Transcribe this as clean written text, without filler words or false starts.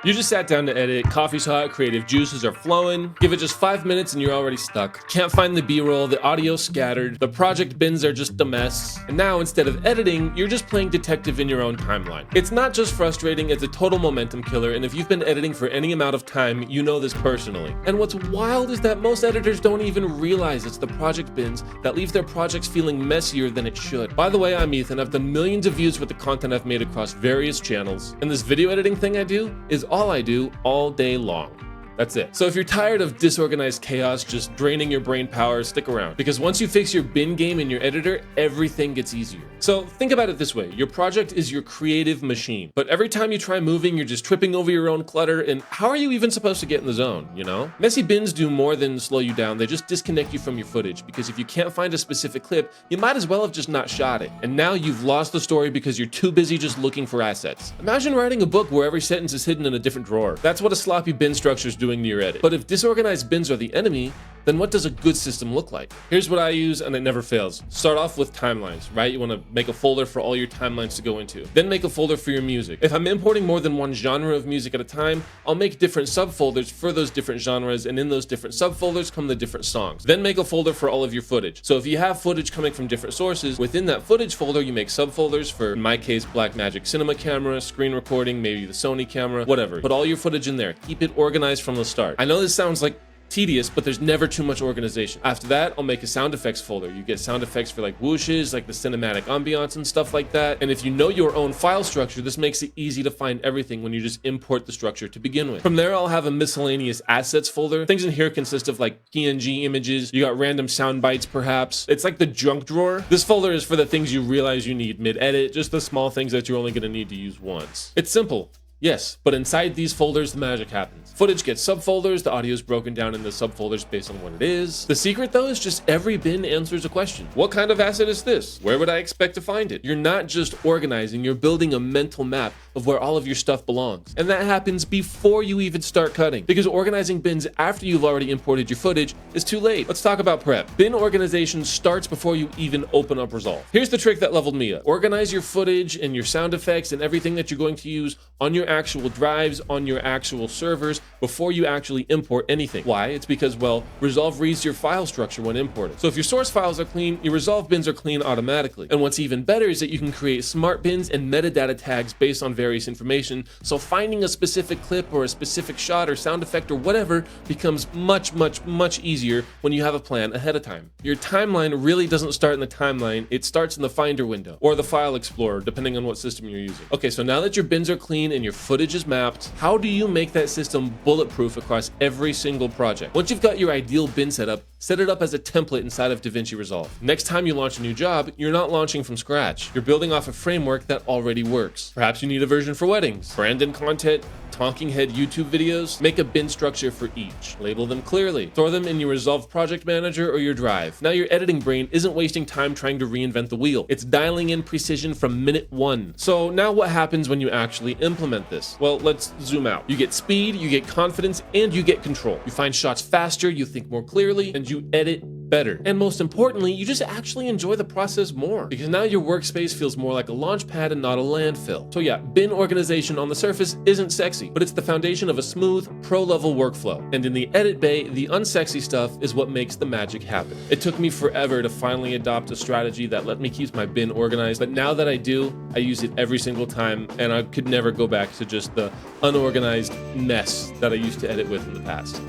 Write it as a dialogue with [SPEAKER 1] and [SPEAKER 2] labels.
[SPEAKER 1] You just sat down to edit, coffee's hot, creative juices are flowing. Give it just 5 minutes and you're already stuck. Can't find the B-roll, the audio's scattered, the project bins are just a mess. And now instead of editing, you're just playing detective in your own timeline. It's not just frustrating, it's a total momentum killer, and if you've been editing for any amount of time, you know this personally. And what's wild is that most editors don't even realize it's the project bins that leave their projects feeling messier than it should. By the way, I'm Ethan. I've done millions of views with the content I've made across various channels, and this video editing thing I do is all I do all day long. That's it. So if you're tired of disorganized chaos just draining your brain power, stick around. Because once you fix your bin game in your editor, everything gets easier. So think about it this way. Your project is your creative machine. But every time you try moving, you're just tripping over your own clutter, and how are you even supposed to get in the zone, you know? Messy bins do more than slow you down. They just disconnect you from your footage, because if you can't find a specific clip, you might as well have just not shot it. And now you've lost the story because you're too busy just looking for assets. Imagine writing a book where every sentence is hidden in a different drawer. That's what a sloppy bin structure is doing to your edit. But if disorganized bins are the enemy, then what does a good system look like? Here's what I use, and it never fails. Start off with timelines, right? You want to make a folder for all your timelines to go into. Then make a folder for your music. If I'm importing more than one genre of music at a time, I'll make different subfolders for those different genres, and in those different subfolders come the different songs. Then make a folder for all of your footage. So if you have footage coming from different sources, within that footage folder, you make subfolders for, in my case, Blackmagic Cinema camera, screen recording, maybe the Sony camera, whatever. Put all your footage in there. Keep it organized from the start. I know this sounds like tedious, but there's never too much organization. After that, I'll make a sound effects folder. You get sound effects for like whooshes, like the cinematic ambiance and stuff like that. And if you know your own file structure, this makes it easy to find everything when you just import the structure to begin with. From there, I'll have a miscellaneous assets folder. Things in here consist of like PNG images. You got random sound bites, perhaps. It's like the junk drawer. This folder is for the things you realize you need mid-edit, just the small things that you're only gonna need to use once. It's simple. Yes, but inside these folders, the magic happens. Footage gets subfolders, the audio is broken down into subfolders based on what it is. The secret though is just every bin answers a question. What kind of asset is this? Where would I expect to find it? You're not just organizing, you're building a mental map of where all of your stuff belongs. And that happens before you even start cutting. Because organizing bins after you've already imported your footage is too late. Let's talk about prep. Bin organization starts before you even open up Resolve. Here's the trick that leveled me up. Organize your footage and your sound effects and everything that you're going to use on your actual drives, on your actual servers, before you actually import anything. Why? It's because, well, Resolve reads your file structure when imported. So if your source files are clean, your Resolve bins are clean automatically. And what's even better is that you can create smart bins and metadata tags based on various information, so finding a specific clip or a specific shot or sound effect or whatever becomes much easier when you have a plan ahead of time. Your timeline really doesn't start in the timeline, it starts in the Finder window, or the File Explorer, depending on what system you're using. Okay, so now that your bins are clean and your footage is mapped, how do you make that system bulletproof across every single project? Once you've got your ideal bin setup, set it up as a template inside of DaVinci Resolve. Next time you launch a new job, you're not launching from scratch. You're building off a framework that already works. Perhaps you need a version for weddings, branded content, talking head YouTube videos. Make a bin structure for each. Label them clearly. Store them in your Resolve project manager or your drive. Now your editing brain isn't wasting time trying to reinvent the wheel. It's dialing in precision from minute one. So now what happens when you actually implement this? Well, let's zoom out. You get speed, you get confidence, and you get control. You find shots faster, you think more clearly, and you edit better. And most importantly, you just actually enjoy the process more, because now your workspace feels more like a launch pad and not a landfill. So yeah, bin organization on the surface isn't sexy, but it's the foundation of a smooth, pro-level workflow. And in the edit bay, the unsexy stuff is what makes the magic happen. It took me forever to finally adopt a strategy that let me keep my bin organized, but now that I do, I use it every single time, and I could never go back to just the unorganized mess that I used to edit with in the past.